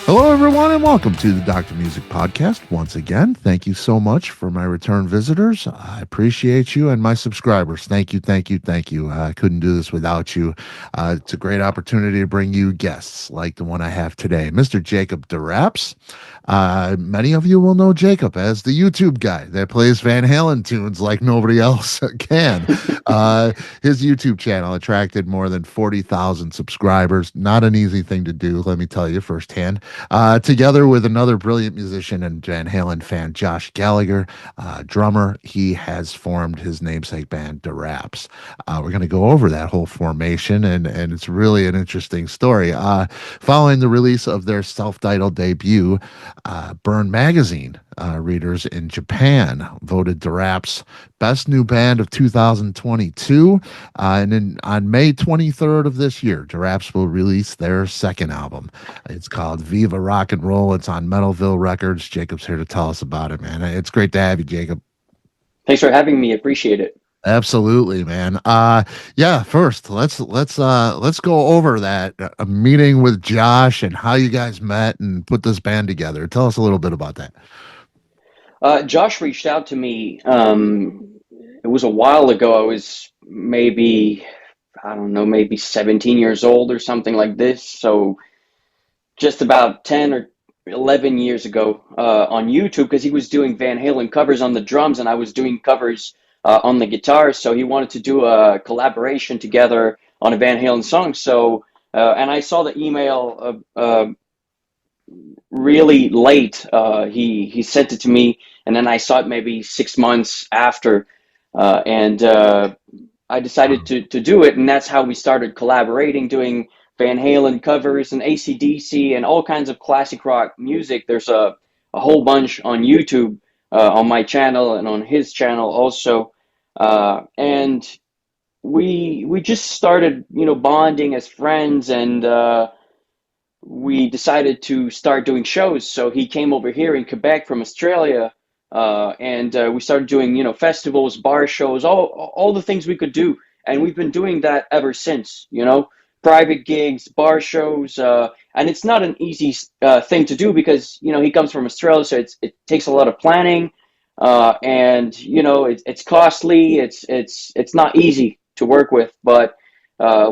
Hello, everyone, and welcome to the Dr. Music Podcast. Once again, thank you so much for my return visitors. I appreciate you and my subscribers. Thank you, thank you, thank you. I couldn't do this without you. It's a great opportunity to bring you guests like the one I have today, Mr. Jacob DERAPS. Many of you will know Jacob as the YouTube guy that plays Van Halen tunes like nobody else can. His YouTube channel attracted more than 40,000 subscribers. Not an easy thing to do, let me tell you firsthand. Together with another brilliant musician and Van Halen fan, Josh Gallagher, drummer, he has formed his namesake band, DERAPS. We're going to go over that whole formation, and it's really an interesting story. Following the release of their self-titled debut, Burn Magazine readers in Japan voted DERAPS Best New Band of 2022. On May 23rd of this year, DERAPS will release their second album. It's called Viva Rock N Roll. It's on Metalville Records. Jacob's here to tell us about it, man. It's great to have you, Jacob. Thanks for having me. Appreciate it. Absolutely, man. Yeah, first let's go over that meeting with Josh and how you guys met and put this band together. Tell us a little bit about that. Josh reached out to me. It was a while ago. I was maybe, I don't know, maybe 17 years old or something like this. So just about 10 or 11 years ago on YouTube, because he was doing Van Halen covers on the drums and I was doing covers on the guitar. So he wanted to do a collaboration together on a Van Halen song. So, and I saw the email really late. He sent it to me, and then I saw it maybe 6 months after, and I decided to do it, and that's how we started collaborating, doing Van Halen covers and AC/DC and all kinds of classic rock music. There's a whole bunch on YouTube, on my channel and on his channel also, and we just started, bonding as friends, and we decided to start doing shows. So he came over here in Quebec from Australia, and we started doing, festivals, bar shows, all the things we could do. And we've been doing that ever since, private gigs, bar shows. And it's not an easy thing to do because, he comes from Australia, so it takes a lot of planning. And, it's costly. It's not easy to work with, but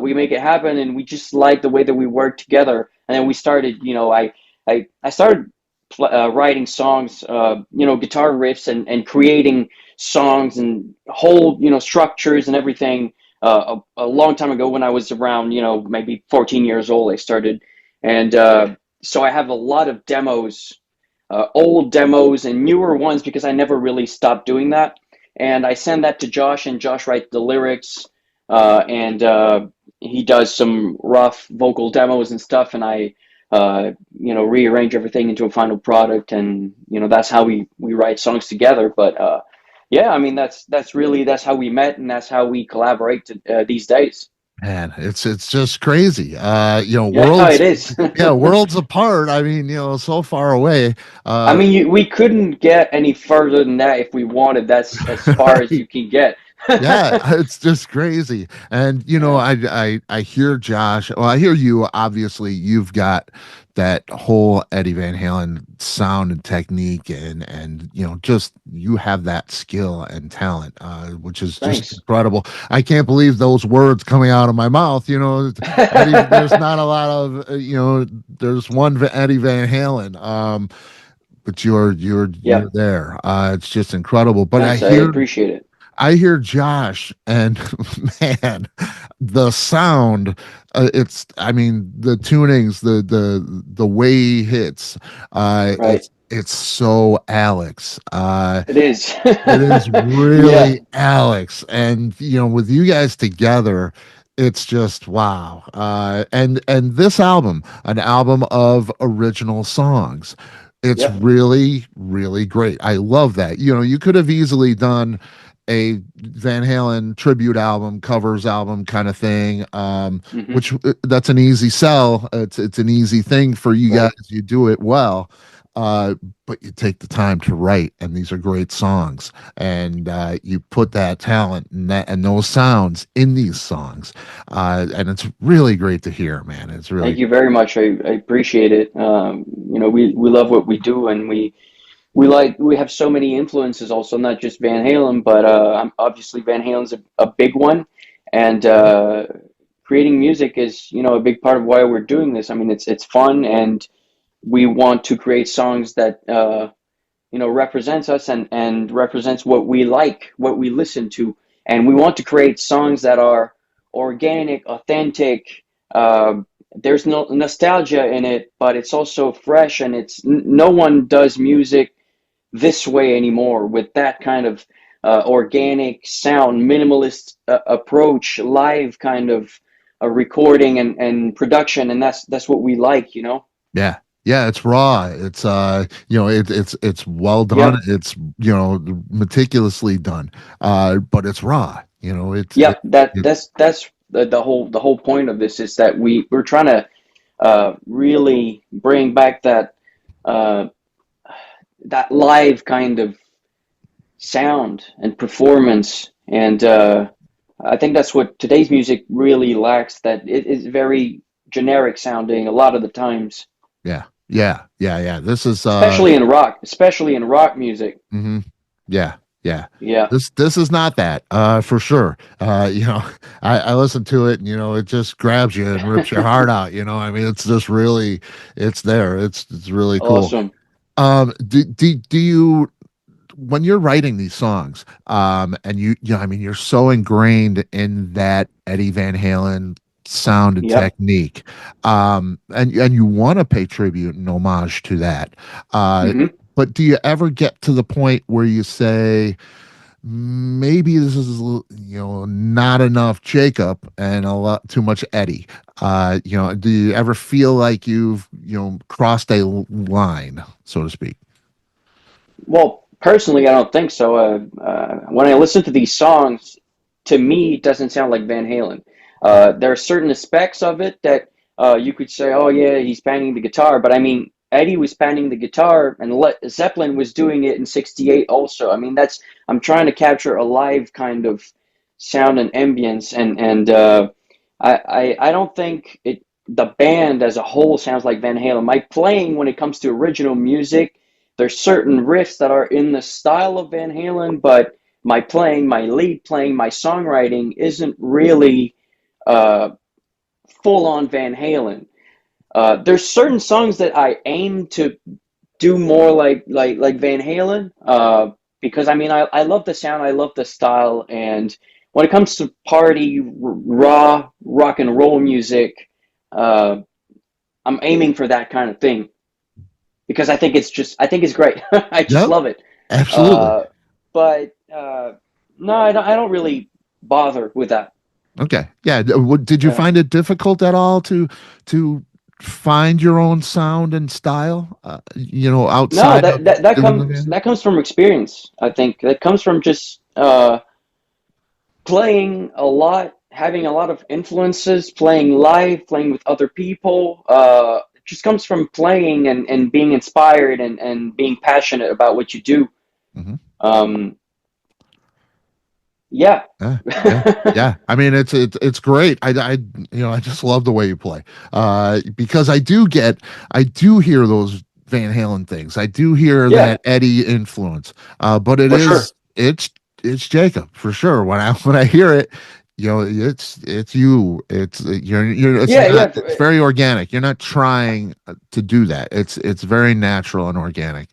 we make it happen, and we just like the way that we work together. And then we started, I started writing songs, guitar riffs and creating songs and whole, structures and everything a long time ago when I was around, maybe 14 years old, I started. And so I have a lot of demos, old demos and newer ones, because I never really stopped doing that. And I send that to Josh, and Josh writes the lyrics, and he does some rough vocal demos and stuff, and I rearrange everything into a final product, and that's how we write songs together. But yeah, I mean that's how we met, and that's how we collaborate these days. Man, it's just crazy. Yeah, Worlds, it is. yeah, worlds apart. I mean, so far away. I mean, we couldn't get any further than that if we wanted. That's as far as you can get. Yeah, it's just crazy. And Yeah. I hear Josh. Well, I hear you. Obviously, you've got that whole Eddie Van Halen sound and technique, and just you have that skill and talent, which is just Thanks. incredible. I can't believe those words coming out of my mouth. Eddie, there's not a lot of there's one Eddie Van Halen. But you're Yeah. there. It's just incredible. But Thanks. I appreciate it. I hear Josh, and man, the sound, I mean, the tunings, the way he hits, Right. it's so Alex. It is. It is Yeah. really Alex. And, with you guys together, it's just wow. And this album, an album of original songs. It's Yep. really, really great. I love that. You could have easily done a Van Halen tribute album, covers album kind of thing, Hmm. which that's an easy sell. It's an easy thing for you guys. Right. You do it well. uh, but you take the time to write, and these are great songs, and you put that talent and that and those sounds in these songs, and it's really great to hear, man. It's Thank really you very much. I appreciate it. We love what we do, and we have so many influences also, not just Van Halen, but obviously Van Halen's a big one, and creating music is a big part of why we're doing this. I mean, it's fun, and we want to create songs that represents us and represents what we like, what we listen to, and we want to create songs that are organic, authentic. There's no nostalgia in it, but it's also fresh, and no one does music this way anymore with that kind of organic sound, minimalist approach, live kind of recording and production, and that's what we like, yeah. Yeah, it's raw. It's it's well done. Yep. It's meticulously done. But it's raw. Yep. It That's the whole point of this is that we're trying to really bring back uh, that live kind of sound and performance, and I think that's what today's music really lacks. That it is very generic sounding a lot of the times, yeah. Yeah. Yeah, yeah. This is especially in rock music. mhm. Yeah, yeah. Yeah. This is not that, for sure. I listen to it and it just grabs you and rips your heart out, I mean, it's just really it's there. It's really cool. Awesome. Do you when you're writing these songs, and I mean, you're so ingrained in that Eddie Van Halen sound and Yep. technique, and you want to pay tribute and homage to that, uh, Hmm. but do you ever get to the point where you say, maybe this is not enough Jacob and a lot too much Eddie? Do you ever feel like you've crossed a line, so to speak? Well, personally, I don't think so. When I listen to these songs, to me, it doesn't sound like Van Halen. There are certain aspects of it that you could say, "Oh yeah, he's banging the guitar," but I mean, Eddie was banging the guitar, and Zeppelin was doing it in '68 also. I mean, I'm trying to capture a live kind of sound and ambience, and I don't think the band as a whole sounds like Van Halen. My playing when it comes to original music, there's certain riffs that are in the style of Van Halen, but my playing, my lead playing, my songwriting isn't really uh, full on Van Halen. There's certain songs that I aim to do more like Van Halen, because I mean I love the sound, I love the style, and when it comes to party raw rock and roll music, uh, I'm aiming for that kind of thing because I think it's great. I just Yep, love it. absolutely. Uh, but no, I don't really bother with that. Okay. Yeah. Did you Yeah. find it difficult at all to find your own sound and style? No, Outside of that doing the comes band? that comes from experience. I think that comes from just playing a lot, having a lot of influences, playing live, playing with other people. It just comes from playing and being inspired and being passionate about what you do. Hmm. Um, yeah. Yeah. Yeah. Yeah. I mean, it's great. I just love the way you play. Because I do hear those Van Halen things. I do hear Yeah, that Eddie influence. But for sure. it's Jacob for sure. When I hear it, it's you. It's Yeah, not. yeah. It's very organic. You're not trying to do that. It's very natural and organic.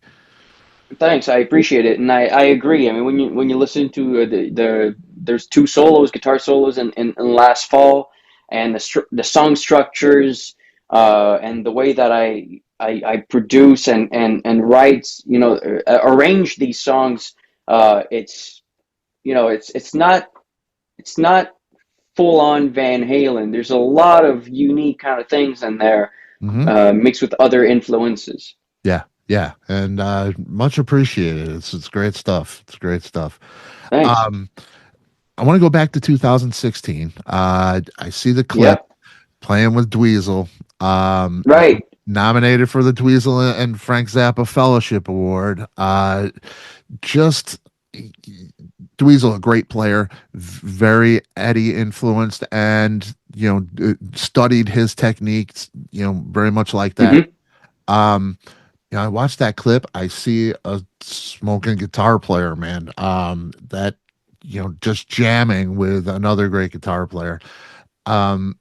Thanks, I appreciate it, and I agree. I mean, when you listen to there's two solos, guitar solos, in Last Fall, and the song structures, and the way that I produce and write, arrange these songs, it's it's not full on Van Halen. There's a lot of unique kind of things in there, Hmm. mixed with other influences. Yeah, yeah, and much appreciated. It's great stuff. It's great stuff. Thanks. Um, I want to go back to 2016. I see the clip Yep. playing with Dweezil. Um, Right. nominated for the Dweezil and Frank Zappa Fellowship Award. Just Dweezil, a great player, very Eddie influenced, and studied his techniques, very much like that. Hmm. Um, I watched that clip. I see a smoking guitar player, man. That just jamming with another great guitar player. Um,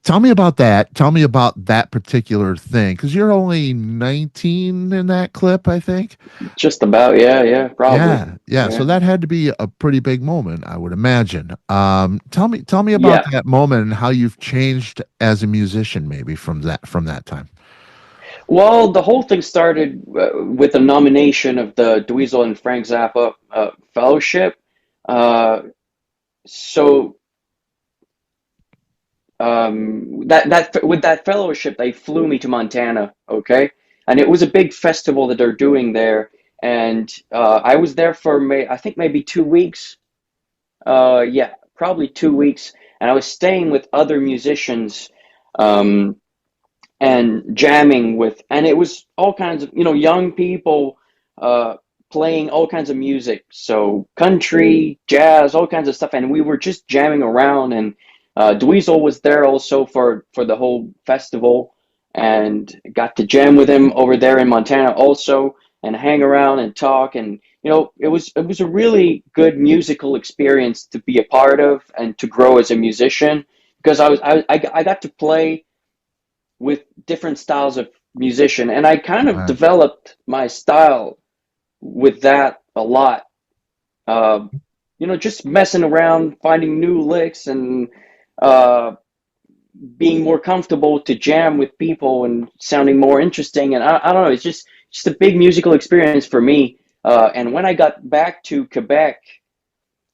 Tell me about that. Tell me about that particular thing, because you're only 19 in that clip, I think. Just about, yeah, yeah, probably, Yeah, yeah. So yeah, that had to be a pretty big moment, I would imagine. Tell me about yeah. that moment and how you've changed as a musician, maybe from that time. Well, the whole thing started with the nomination of the Dweezil and Frank Zappa Fellowship. Uh, so that with that fellowship, they flew me to Montana, okay, and it was a big festival that they're doing there, and I was there for I think maybe 2 weeks. Yeah, probably 2 weeks, and I was staying with other musicians. Um, and jamming with, and it was all kinds of young people uh, playing all kinds of music, so country, jazz, all kinds of stuff, and we were just jamming around. And Dweezil was there also for the whole festival, and got to jam with him over there in Montana also, and hang around and talk. And it was a really good musical experience to be a part of and to grow as a musician, because I got to play with different styles of musician, and I kind of Right. developed my style with that a lot. uh, just messing around, finding new licks, and uh, being more comfortable to jam with people and sounding more interesting. And I don't know, it's just a big musical experience for me. And when I got back to Quebec,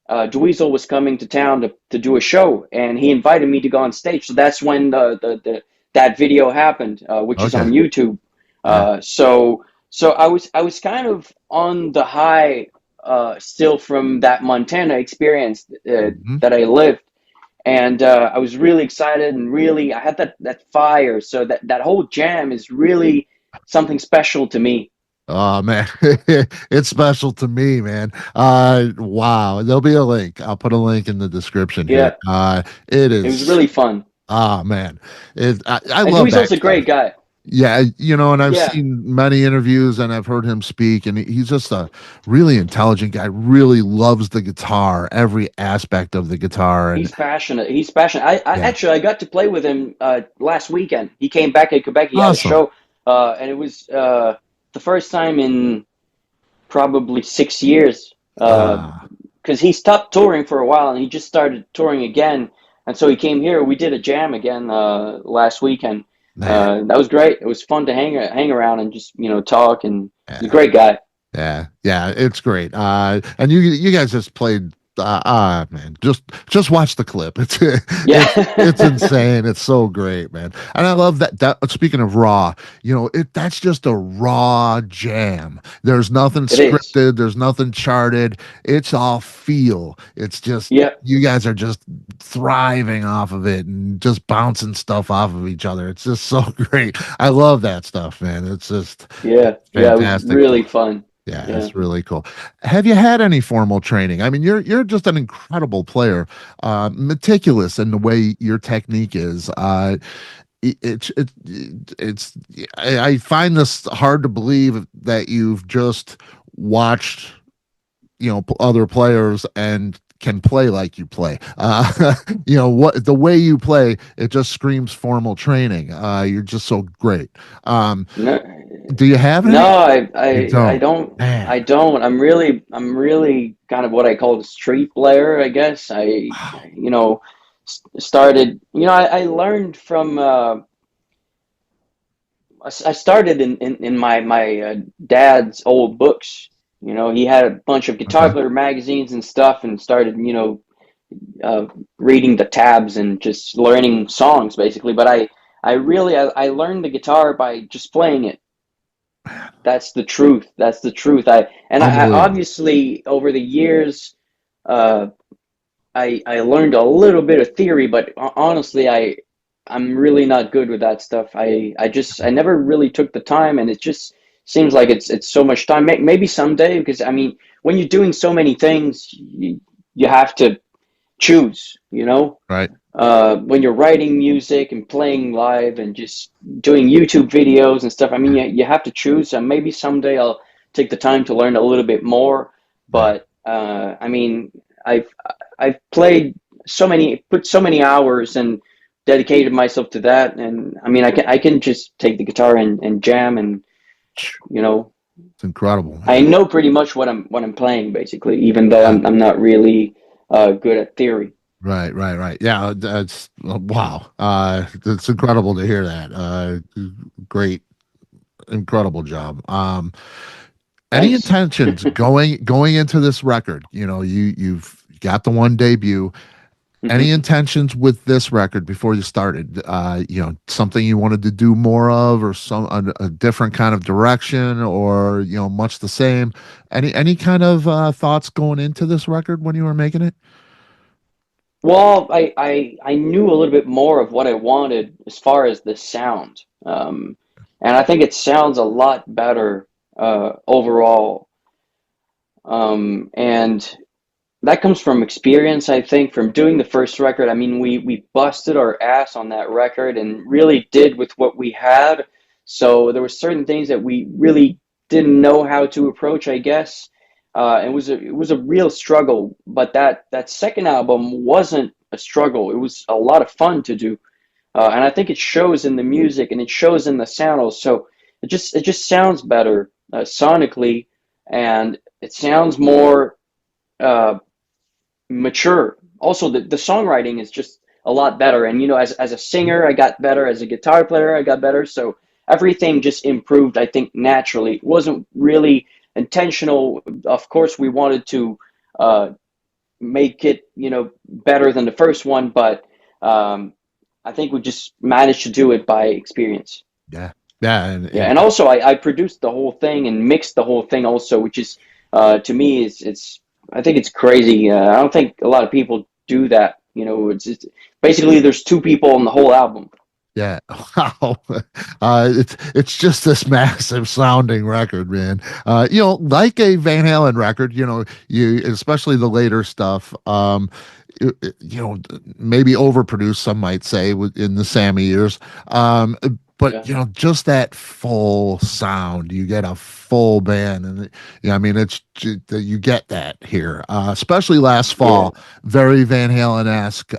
Dweezil was coming to town to do a show, and he invited me to go on stage. So that's when that video happened, which is Okay. on YouTube. Yeah. So I was kind of on the high, still from that Montana experience Mhm. that I lived, and I was really excited, and really I had that fire. So that whole jam is really something special to me. Oh man, it's special to me, man. Wow. There'll be a link. I'll put a link in the description here. Yeah, It it was is. really fun. Man, I And love that Dweezil's a stuff. great guy. Yeah, and I've Yeah. seen many interviews and I've heard him speak, and he's just a really intelligent guy. Really loves the guitar, every aspect of the guitar, and He's passionate. He's passionate. I yeah, actually I got to play with him last weekend. He came back in Quebec. He had a awesome. show, and it was the first time in probably 6 years, Ah, because he stopped touring for a while and he just started touring again. And so he came here. We did a jam again last weekend. man. That was great. It was fun to hang around and just talk. And he's a Yeah. great guy. Yeah, it's great. And you guys just played. Man, just watch the clip. It's Yeah, insane. It's so great, man. And I love that. Speaking of raw, that's just a raw jam. There's nothing it is. scripted. There's nothing charted. It's all feel. It's just Yeah, you guys are just thriving off of it and just bouncing stuff off of each other. It's just so great. I love that stuff, man. It's just yeah, yeah. It was fantastic. really fun. Yeah, Yeah. it's really cool. Have you had any formal training? I mean, you're just an incredible player, meticulous in the way your technique is. It's I find this hard to believe that you've just watched, other players and can play like you play. What the way you play, it just screams formal training. You're just so great. Um, No, do you have no, any? I, You I, I don't, don't, I man. don't. I'm really kind of what I call a street player, I guess. Wow. Started, I learned from, I started in my dad's old books. He had a bunch of guitar Okay. player magazines and stuff, and started, uh, reading the tabs and just learning songs basically. But I learned the guitar by just playing it. That's the truth. That's the truth. I Unbelievable. obviously over the years, uh, I learned a little bit of theory, but honestly, I'm really not good with that stuff. I never really took the time, and it just seems like it's so much time. Maybe someday, because I mean, when you're doing so many things, you have to choose, you know? Right. When you're writing music and playing live and just doing YouTube videos and stuff, I mean, you have to choose. And maybe someday I'll take the time to learn a little bit more. Yeah. But I mean, I've I've played put so many hours and dedicated myself to that. And I mean, I can just take the guitar and jam, and you know, It's incredible, I man. know pretty much what I'm playing basically, even though Yeah. I'm not really good at theory. Right, right, right. Yeah, that's wow. It's incredible to hear that. Great, incredible job. Any Thanks. intentions going into this record? You know, you've got the one debut. Any hmm intentions with this record before you started? You know, something you wanted to do more of, or a different kind of direction, or you know, much the same. Any kind of thoughts going into this record when you were making it? Well, I knew a little bit more of what I wanted as far as the sound. And I think it sounds a lot better overall. And that comes from experience, I think, from doing the first record. I mean, we busted our ass on that record and really did with what we had. So there were certain things that we really didn't know how to approach, I guess. It was a real struggle, but that second album wasn't a struggle. It was a lot of fun to do, and I think it shows in the music and it shows in the sound also. It just sounds better sonically, and it sounds more uh, mature. Also, the songwriting is just a lot better. And as a singer, I got better. As a guitar player, I got better. So everything just improved, I think, naturally. It wasn't really intentional. Of course, we wanted to uh, make it, better than the first one, but I think we just managed to do it by experience. Yeah, yeah, Yeah, and also I produced the whole thing and mixed the whole thing also, which is to me it's I think it's crazy. I don't think a lot of people do that. It's basically there's two people on the whole album. yeah. Wow. It's just this massive sounding record, man. You know, like a Van Halen record. You know, you especially the later stuff. You know, maybe overproduced, some might say, in the Sammy years. But Yeah, you know, just that full sound, you get a full band, and yeah, I mean, you get that here, especially last yeah, fall, very Van Halen-esque.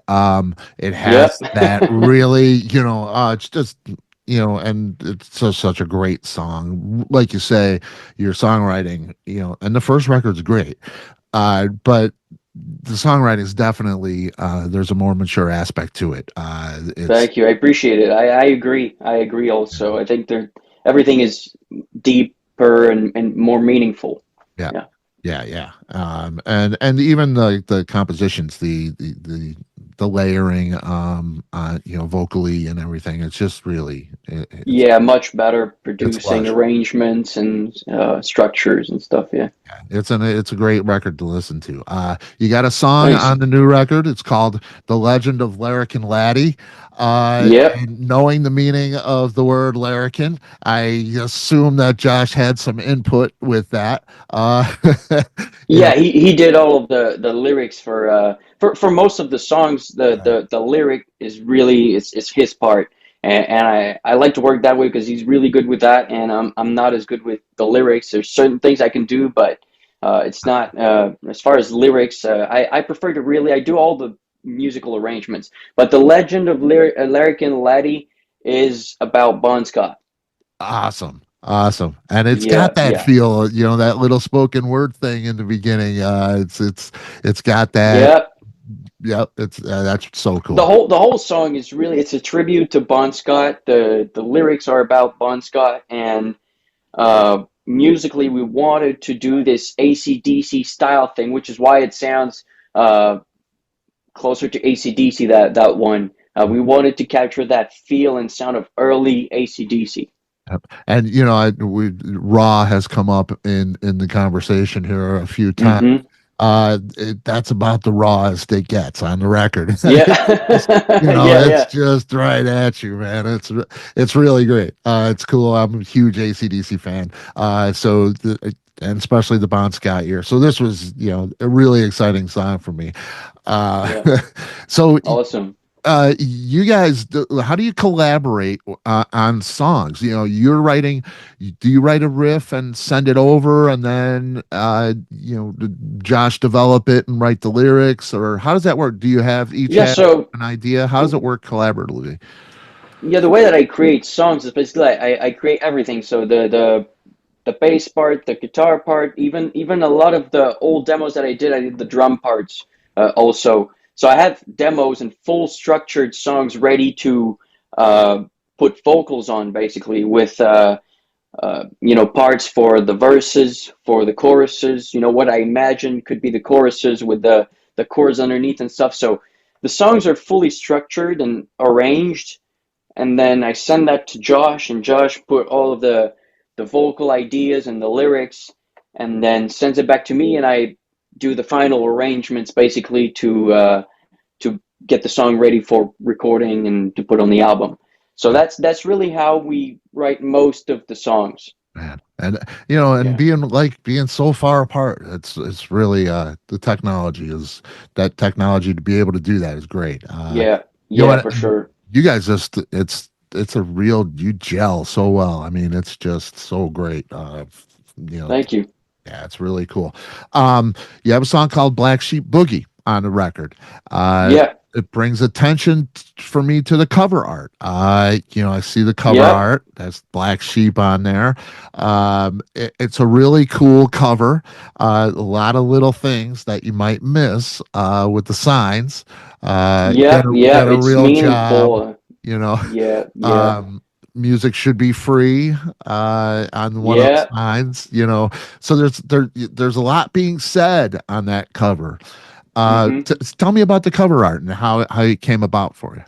It yep, has that really, you know, it's just, you know, and it's such a great song. Like you say, your songwriting, you know, and the first record's great. But the songwriting is definitely there's a more mature aspect to it. It's Thank you. I appreciate it. I agree. I agree also. I think everything is deeper and more meaningful. yeah, Yeah. yeah, yeah. And even the compositions, the layering, you know, vocally and everything. It's just really Yeah, much better it's producing lush. arrangements and structures and stuff. Yeah. It's a great record to listen to. You got a song Thanks. on the new record. It's called "The Legend of Larrikin Laddie." Yep. And knowing the meaning of the word larrikin, I assume that Josh had some input with that. You know, Yeah, he did all of the lyrics for most of the songs. The right. the the lyric is really is his part, and I like to work that way because he's really good with that, and I'm not as good with the lyrics. There's certain things I can do, but it's not as far as lyrics. I prefer to really I do all the musical arrangements, but the Legend of Larrikin Laddie is about Bon Scott. Awesome. Awesome. And it's Yeah, got that yeah, feel, you know, that little spoken word thing in the beginning. It's got that. yeah. Yep. That's so The cool. whole song is really it's a tribute to Bon Scott. The lyrics are about Bon Scott, and musically we wanted to do this AC/DC style thing, which is why it sounds closer to AC/DC, that one. We wanted to capture that feel and sound of early AC/DC. Yep. And you know, Raw has come up in the conversation here a few times. Mm-hmm. That's about the rawest it gets on the record. Yeah. Yeah, It's yeah, just right at you, man. It's really great. It's cool. I'm a huge ACDC fan. And especially the Bon Scott year. So this was, a really exciting song for me. Uh, yeah. so Awesome. you guys, how do you collaborate on songs? You're writing. Do you write a riff and send it over, and then Josh develop it and write the lyrics, or how does that work? Do you have each Yeah, have so an idea? How does it work collaboratively? yeah, the way that I create songs is basically I create everything. So the bass part, the guitar part, even a lot of the old demos that I did the drum parts also. So I have demos and full structured songs ready to put vocals on, basically with parts for the verses, for the choruses. What I imagine could be the choruses with the chords underneath and stuff. So the songs are fully structured and arranged, and then I send that to Josh, and Josh put all of the vocal ideas and the lyrics, and then sends it back to me, and I do the final arrangements basically to get the song ready for recording and to put on the album. So that's really how we write most of the songs. Man, and and Yeah, being so far apart, it's really the technology is that technology to be able to do that is great. yeah, yeah, for And sure. you guys just it's a real you gel so well. I mean, it's just so great. You know, Thank you. yeah, it's really cool. You have a song called Black Sheep Boogie on the record. Yeah, It brings attention for me to the cover art. I see the cover yeah, art. That's Black Sheep on there. It's a really cool cover. A lot of little things that you might miss with the signs. You yeah, yeah. did a It's real job. meaningful. You know, Yeah, yeah, um, music should be free on one of the yeah. signs. So there's a lot being said on that cover. Tell me about the cover art and how it came about for you.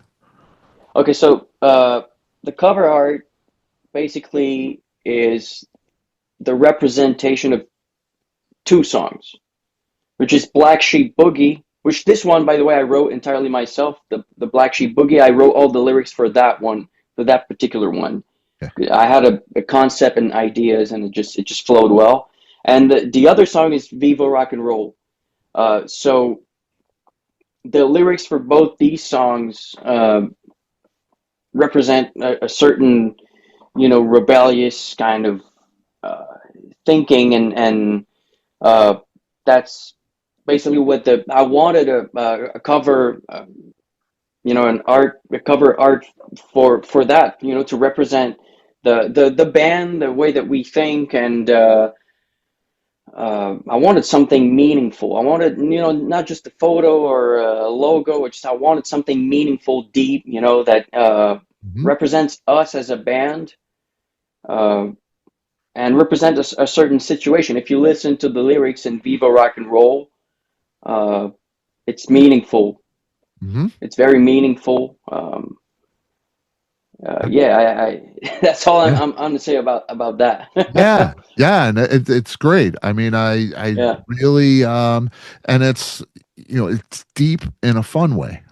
Okay, so the cover art basically is the representation of two songs, which is Black Sheep Boogie, which this one, by the way, I wrote entirely myself. The Black Sheep Boogie, I wrote all the lyrics for that one, for that particular one. Yeah. I had a concept and ideas, and it just flowed well. And the other song is Viva Rock N Roll. So the lyrics for both these songs represent a certain, rebellious kind of uh, thinking, and uh, that's basically what the I wanted a cover, a cover art for that, to represent the band, the way that we think, and I wanted something meaningful. I wanted, not just a photo or a logo. I wanted something meaningful, deep, that Hmm. represents us as a band, uh, and represent a certain situation. If you listen to the lyrics in Viva Rock and Roll, uh, it's meaningful. Hmm. It's very meaningful. Yeah, that's all Yeah. I'm going to say about that. Yeah. Yeah. And it's great. I mean, I Yeah, really, and it's deep in a fun way,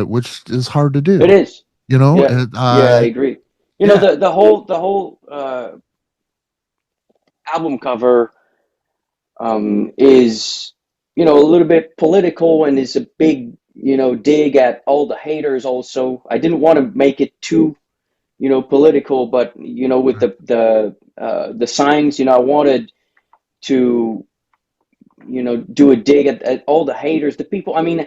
which is hard to it do, is. Yeah, and, yeah, I agree. yeah. The whole album cover is, a little bit political, and is a big, dig at all the haters. Also, I didn't want to make it too, political, but with the signs, I wanted to, do a dig at all the haters, the people. I mean,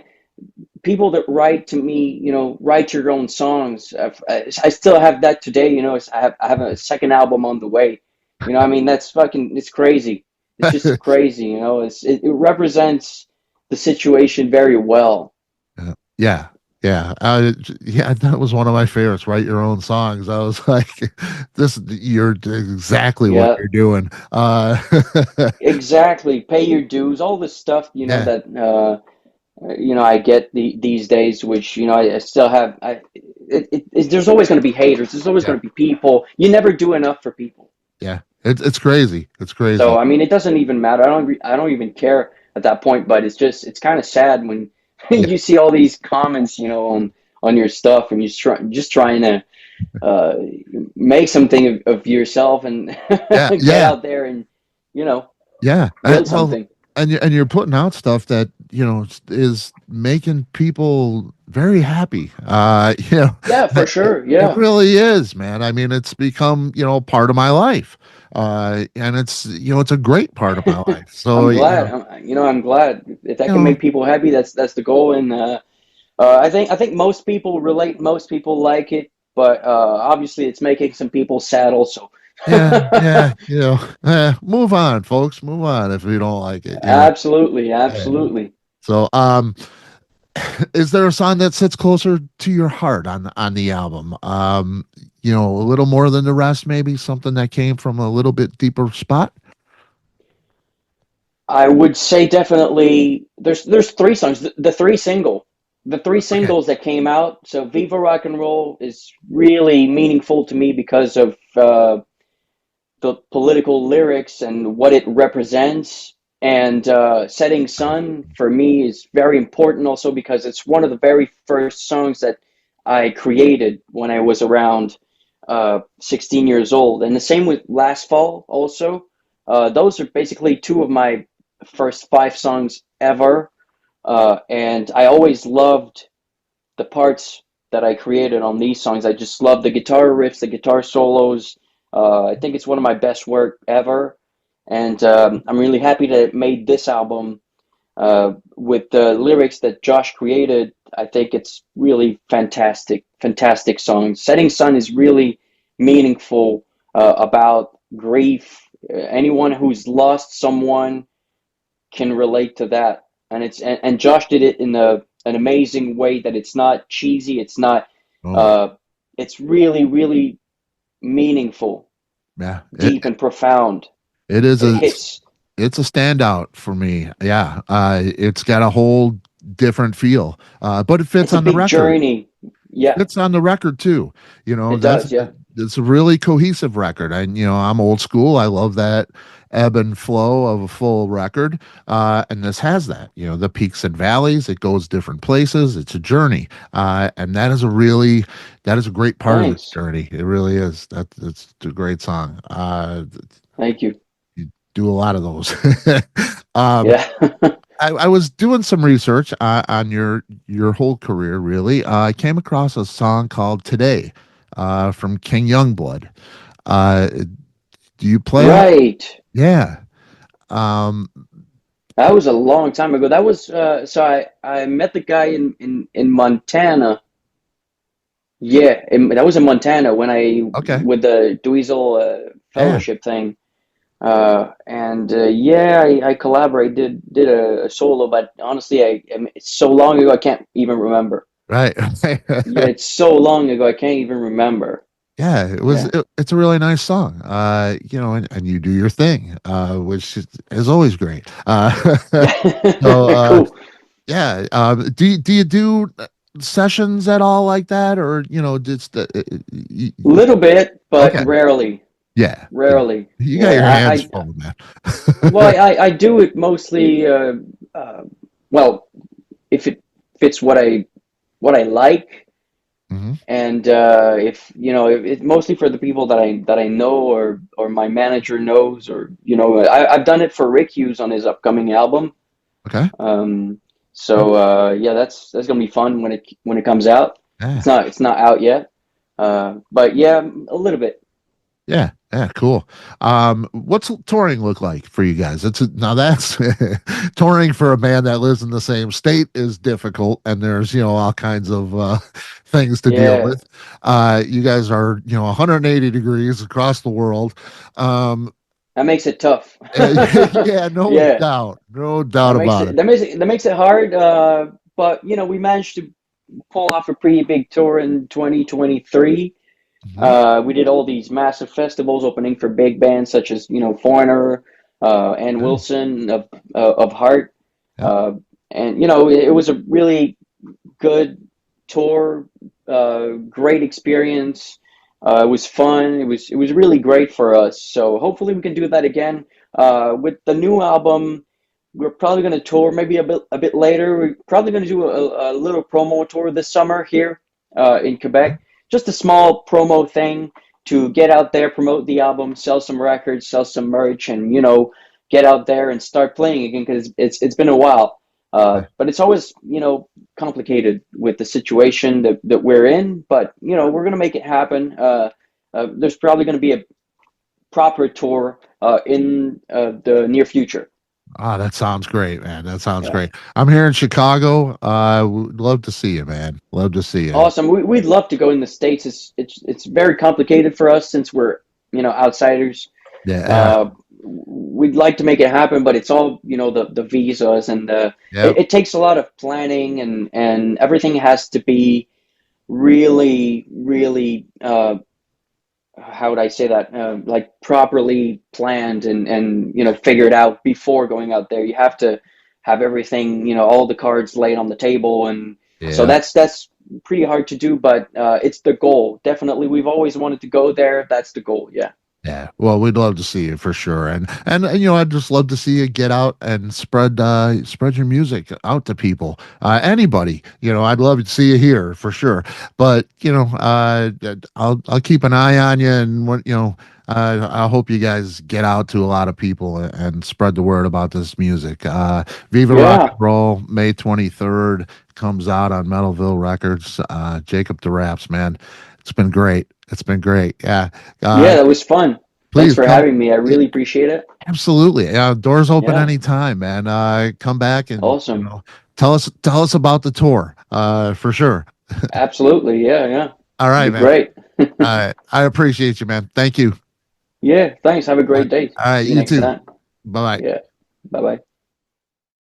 people that write to me, write your own songs. I still have that today. I have a second album on the way. I mean, that's fucking, it's crazy. It's just crazy. It represents the situation very well. Yeah, yeah, yeah. Yeah, that was one of my favorites. Write your own songs. I was like, this, you're exactly what Yeah, you're doing. exactly. Pay your dues. All this stuff, Yeah, that I get these days, which I still have. There's always going to be haters. There's always yeah, going to be people. You never do enough for people. yeah. It's crazy. It's So crazy. I mean, it doesn't even matter. I don't even care at that point. But it's kind of sad when Yeah, you see all these comments, on your stuff, and just trying to uh, make something of yourself and yeah, get yeah, out there and you know yeah. build Well, something. and you're putting out stuff that is making people very happy. Yeah, for sure. It Yeah, really is, man. I mean, it's become part of my life, and it's a great part of my life. So I'm glad. I'm glad if that you can know, make people happy. That's the goal, and I think most people relate. Most people like it, but obviously it's making some people sad also. yeah, yeah, move on, folks, move on if you don't like it. Absolutely, Yeah. absolutely. So, is there a song that sits closer to your heart on the album? A little more than the rest, maybe something that came from a little bit deeper spot. I would say definitely there's three songs. The three Okay. singles that came out. So Viva Rock and Roll is really meaningful to me because of the political lyrics and what it represents. And Setting Sun for me is very important also because it's one of the very first songs that I created when I was around 16 years old. And the same with Last Fall also. Those are basically two of my first five songs ever. And I always loved the parts that I created on these songs. I just love the guitar riffs, the guitar solos. I think it's one of my best work ever, and I'm really happy to have made this album with the lyrics that Josh created. I think it's really fantastic, fantastic song. Setting Sun is really meaningful about grief. Anyone who's lost someone can relate to that, and Josh did it in an amazing way that it's not cheesy. It's not. Oh, Uh, it's really, really meaningful, yeah. deep, and profound. It is It a hits. it's a standout for me. Yeah. It's got a whole different feel. But it fits It's a on the big record. journey. Yeah, Fits on the record too. it That's does. Yeah, it's a really cohesive record. And I'm old school. I love that ebb and flow of a full record. And this has that. The peaks and valleys. It goes different places. It's a journey. And that is a great part of this thanks. journey. It really is. That's a great song. Thank you. You do a lot of those. um, Yeah. I was doing some research on your whole career. Really, I came across a song called "Today" from King Youngblood. Uh, do you play on? Right. Yeah. Um, That was a long time ago. That was so I met the guy in Montana. Yeah, that was in Montana when I okay. with the Dweezil Yeah. fellowship thing. And yeah, I collaborated, did a solo, but honestly, it's so long ago I can't even remember. Right. Yeah, it's so long ago I can't even remember. Yeah. Yeah. It's a really nice song. And you do your thing, which is always great. So, Cool. yeah. Do you do sessions at all like that, or just Little bit, but okay? rarely. Yeah, yeah. Rarely. You got your Yeah. hands full, man. Well, I do it mostly. Uh, well, if it fits what I like, Hmm. and if it's mostly for the people that I know or my manager knows, or I've done it for Rick Hughes on his upcoming album. Okay. Um, so yeah, that's gonna be fun when it comes out. Yeah. It's not out yet, but yeah, a little bit. Yeah. Yeah. Cool. What's touring look like for you guys? Now that's touring for a band that lives in the same state is difficult, and there's all kinds of things to deal Yeah, with. You guys are 180 degrees across the world. Um, that makes it tough. yeah, no Yeah, doubt, no doubt about it. that makes it hard. But we managed to pull off a pretty big tour in 2023. Hmm. We did all these massive festivals opening for big bands such as Foreigner, and Nice. Wilson of Heart, Yeah. uh, and it was a really good tour, great experience. It was fun. It was really great for us. So hopefully we can do that again with the new album. we're probably going to tour maybe a bit later. We're probably going to do a little promo tour this summer here in Quebec. Just a small promo thing to get out there, promote the album, sell some records, sell some merch, and get out there and start playing again because it's been a while. But it's always complicated with the situation that we're in. But we're gonna make it happen. There's probably going to be a proper tour in the near future. Ah, that sounds great, man. That sounds Yeah. great. I'm here in Chicago. Would love to see you, man. Love to see you. Awesome. We'd love to go in the States. It's very complicated for us since we're outsiders. Yeah. Uh, we'd like to make it happen, but it's all the visas and Yep. it takes a lot of planning and everything has to be really really how would I say that like properly planned and figured out before going out there. You have to have everything all the cards laid on the table, and so Yeah. that's pretty hard to do, but it's the goal. Definitely, we've always wanted to go there. That's the goal. Yeah. Yeah, well, we'd love to see you for sure, and I'd just love to see you get out and spread your music out to people, anybody. I'd love to see you here for sure. But I'll keep an eye on you, and I hope you guys get out to a lot of people and spread the word about this music. Viva Rock Yeah. N Roll, May 23rd comes out on Metalville Records. Jacob DERAPS, man, it's been great. It's been great. Yeah. Yeah, Uh, that was fun. Thanks Please for come. having me. I Yeah, really appreciate it. absolutely. Yeah, doors open Yeah. anytime, man. Come back and Awesome. tell us about the tour. For sure. Absolutely. Yeah, yeah. All It'd right, be man. great. I appreciate you, man. Thank you. Yeah, thanks. Have a All great day. right, See you you next too. time. Bye bye. Yeah. Bye bye.